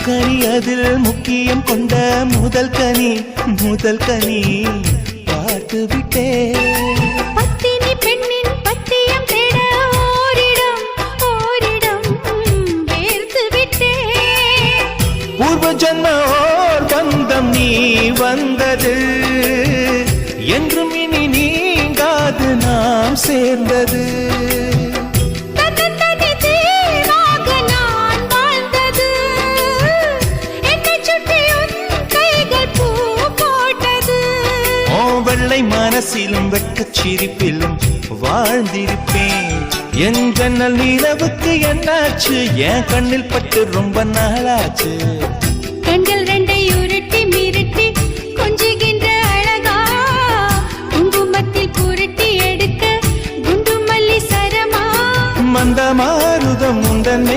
கனி அதில் முக்கியம் கொண்ட முதல் கனி பார்த்து விட்டேன். பத்தினி பெண்ணின் பத்தியம் தேட ஓரிடம் சேர்த்து விட்டேன். பூர்வ ஜன்ம ஓர் பந்தம் நீ வந்தது என்றும் இனி நீங்காது நாம் சேர்ந்தது. வெள்ளை மனசிலும் வெட்கச் சிரிப்பிலும் வாழ்ந்திருப்பேன். என் ஜன்னல் நிலவுக்கு என்னாச்சு? என் கண்ணில் பட்டு ரொம்ப நாளாச்சு. கண்கள் ரெண்டை உருட்டி மிரட்டி கொஞ்சுகின்ற அழகா, குங்குமத்தில் புரட்டி எடுக்க குண்டு மல்லி சரமா. மந்த மாருதம் உந்தன்